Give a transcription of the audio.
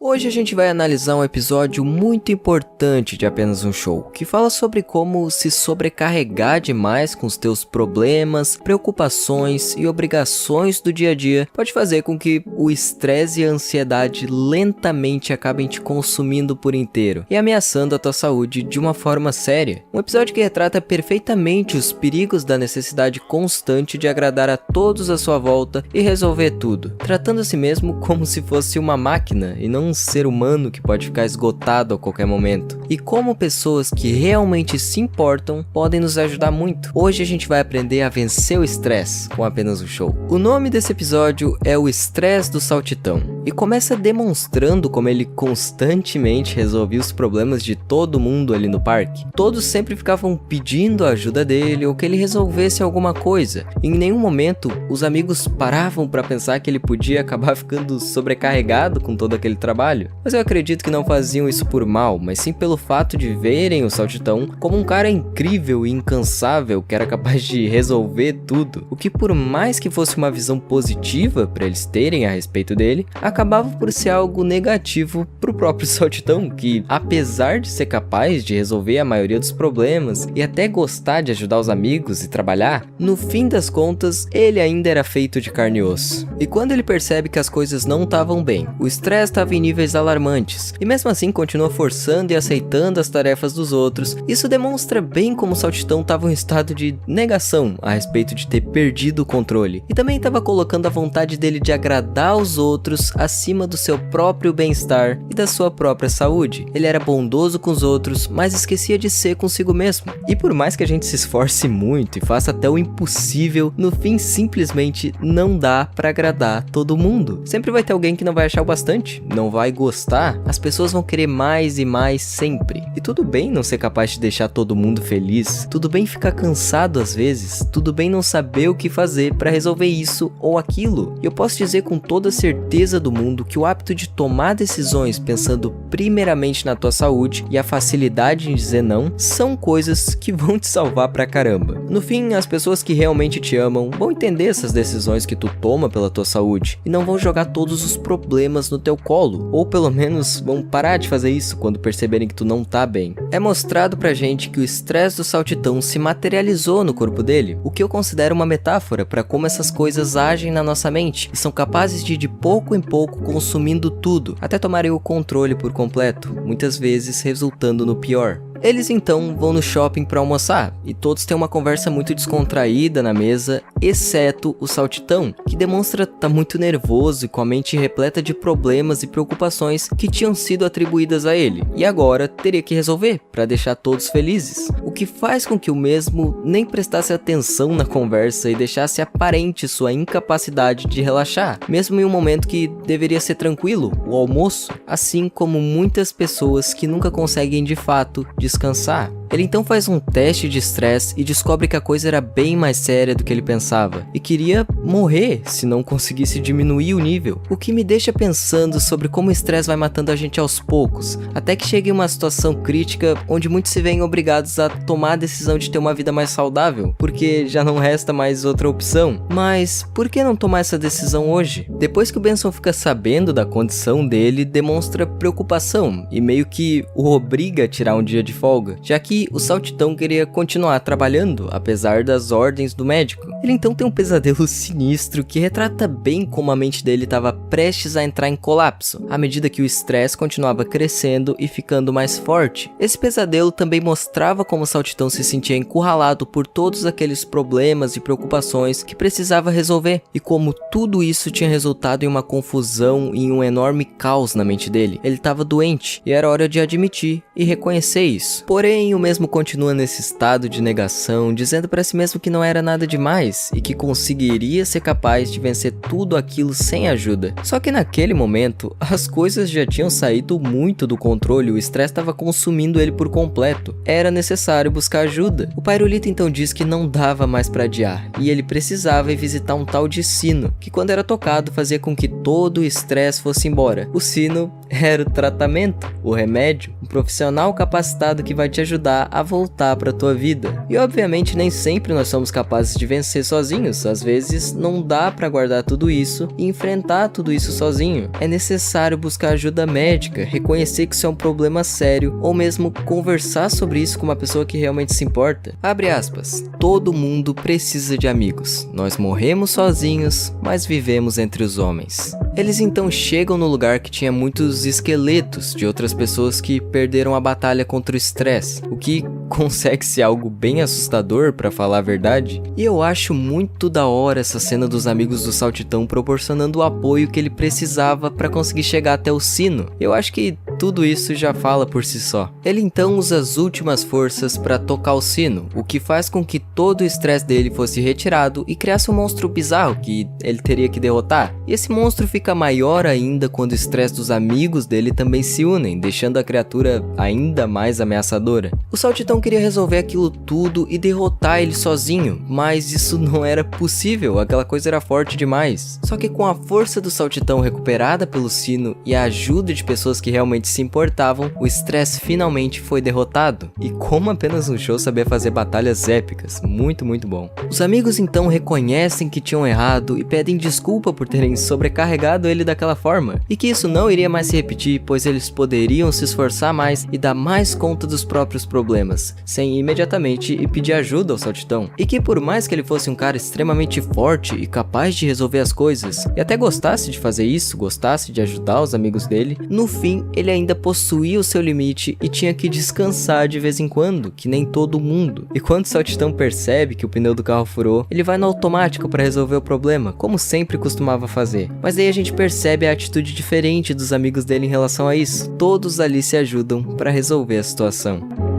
Hoje a gente vai analisar um episódio muito importante de Apenas um Show, que fala sobre como se sobrecarregar demais com os teus problemas, preocupações e obrigações do dia a dia pode fazer com que o estresse e a ansiedade lentamente acabem te consumindo por inteiro e ameaçando a tua saúde de uma forma séria. Um episódio que retrata perfeitamente os perigos da necessidade constante de agradar a todos à sua volta e resolver tudo, tratando a si mesmo como se fosse uma máquina e não um ser humano que pode ficar esgotado a qualquer momento. E como pessoas que realmente se importam podem nos ajudar muito. Hoje a gente vai aprender a vencer o estresse com Apenas um Show. O nome desse episódio é O Estresse do Saltitão e começa demonstrando como ele constantemente resolvia os problemas de todo mundo ali no parque. Todos sempre ficavam pedindo a ajuda dele ou que ele resolvesse alguma coisa. Em nenhum momento os amigos paravam para pensar que ele podia acabar ficando sobrecarregado com todo aquele trabalho. Mas eu acredito que não faziam isso por mal, mas sim pelo fato de verem o Saltitão como um cara incrível e incansável que era capaz de resolver tudo. O que, por mais que fosse uma visão positiva para eles terem a respeito dele, acabava por ser algo negativo pro próprio Saltitão, que apesar de ser capaz de resolver a maioria dos problemas e até gostar de ajudar os amigos e trabalhar, no fim das contas ele ainda era feito de carne e osso. E quando ele percebe que as coisas não estavam bem, o estresse estava em níveis alarmantes, e mesmo assim continua forçando e aceitando as tarefas dos outros, isso demonstra bem como o Saltitão estava em um estado de negação a respeito de ter perdido o controle, e também estava colocando a vontade dele de agradar os outros acima do seu próprio bem-estar e da sua própria saúde. Ele era bondoso com os outros, mas esquecia de ser consigo mesmo. E por mais que a gente se esforce muito e faça até o impossível, no fim simplesmente não dá pra agradar todo mundo. Sempre vai ter alguém que não vai achar o bastante, não vai gostar, as pessoas vão querer mais e mais sempre. E tudo bem não ser capaz de deixar todo mundo feliz, tudo bem ficar cansado às vezes, tudo bem não saber o que fazer pra resolver isso ou aquilo. E eu posso dizer com toda certeza do mundo que o hábito de tomar decisões pensando primeiramente na tua saúde e a facilidade em dizer não são coisas que vão te salvar pra caramba. No fim, as pessoas que realmente te amam vão entender essas decisões que tu toma pela tua saúde e não vão jogar todos os problemas no teu colo, ou pelo menos vão parar de fazer isso quando perceberem que tu não tá bem. É mostrado pra gente que o estresse do Saltitão se materializou no corpo dele, o que eu considero uma metáfora para como essas coisas agem na nossa mente e são capazes de pouco em pouco consumindo tudo, até tomarem o controle por completo, muitas vezes resultando no pior. Eles então vão no shopping para almoçar e todos têm uma conversa muito descontraída na mesa, exceto o Saltitão, que demonstra estar muito nervoso e com a mente repleta de problemas e preocupações que tinham sido atribuídas a ele, e agora teria que resolver para deixar todos felizes, o que faz com que o mesmo nem prestasse atenção na conversa e deixasse aparente sua incapacidade de relaxar, mesmo em um momento que deveria ser tranquilo, o almoço, assim como muitas pessoas que nunca conseguem de fato descansar. Ele então faz um teste de estresse e descobre que a coisa era bem mais séria do que ele pensava e queria morrer se não conseguisse diminuir o nível, o que me deixa pensando sobre como o estresse vai matando a gente aos poucos, até que chega em uma situação crítica onde muitos se veem obrigados a tomar a decisão de ter uma vida mais saudável, porque já não resta mais outra opção. Mas por que não tomar essa decisão hoje? Depois que o Benson fica sabendo da condição dele, demonstra preocupação e meio que o obriga a tirar um dia de folga, já que o Saltitão queria continuar trabalhando, apesar das ordens do médico. Ele então tem um pesadelo sinistro que retrata bem como a mente dele estava prestes a entrar em colapso, à medida que o estresse continuava crescendo e ficando mais forte. Esse pesadelo também mostrava como o Saltitão se sentia encurralado por todos aqueles problemas e preocupações que precisava resolver, e como tudo isso tinha resultado em uma confusão e em um enorme caos na mente dele. Ele estava doente, e era hora de admitir e reconhecer isso. Porém, o mesmo continua nesse estado de negação, dizendo para si mesmo que não era nada demais e que conseguiria ser capaz de vencer tudo aquilo sem ajuda. Só que naquele momento, as coisas já tinham saído muito do controle, o estresse estava consumindo ele por completo. Era necessário buscar ajuda. O Pairulito então diz que não dava mais para adiar e ele precisava ir visitar um tal de sino, que quando era tocado fazia com que todo o estresse fosse embora. O sino era o tratamento, o remédio, um profissional capacitado que vai te ajudar a voltar para tua vida. E obviamente nem sempre nós somos capazes de vencer sozinhos, às vezes não dá para guardar tudo isso e enfrentar tudo isso sozinho. É necessário buscar ajuda médica, reconhecer que isso é um problema sério ou mesmo conversar sobre isso com uma pessoa que realmente se importa. Abre aspas, todo mundo precisa de amigos, nós morremos sozinhos, mas vivemos entre os homens. Eles então chegam no lugar que tinha muitos esqueletos de outras pessoas que perderam a batalha contra o estresse, o que consegue ser algo bem assustador pra falar a verdade. E eu acho muito da hora essa cena dos amigos do Saltitão proporcionando o apoio que ele precisava pra conseguir chegar até o sino. Eu acho que tudo isso já fala por si só. Ele então usa as últimas forças pra tocar o sino, o que faz com que todo o estresse dele fosse retirado e criasse um monstro bizarro que ele teria que derrotar. E esse monstro fica maior ainda quando o estresse dos amigos dele também se unem, deixando a criatura ainda mais ameaçadora. O Saltitão queria resolver aquilo tudo e derrotar ele sozinho, mas isso não era possível, aquela coisa era forte demais. Só que com a força do Saltitão recuperada pelo sino e a ajuda de pessoas que realmente se importavam, o estresse finalmente foi derrotado. E como apenas um show sabia fazer batalhas épicas, muito bom. Os amigos então reconhecem que tinham errado e pedem desculpa por terem sobrecarregado ele daquela forma, e que isso não iria mais se repetir, pois eles poderiam se esforçar mais e dar mais conta dos próprios problemas, sem imediatamente pedir ajuda ao Saltitão. E que por mais que ele fosse um cara extremamente forte e capaz de resolver as coisas, e até gostasse de fazer isso, gostasse de ajudar os amigos dele, no fim ele ainda possuía o seu limite e tinha que descansar de vez em quando, que nem todo mundo. E quando o Saltitão percebe que o pneu do carro furou, ele vai no automático para resolver o problema, como sempre costumava fazer. Mas daí a gente percebe a atitude diferente dos amigos dele em relação a isso. Todos ali se ajudam para resolver a situação.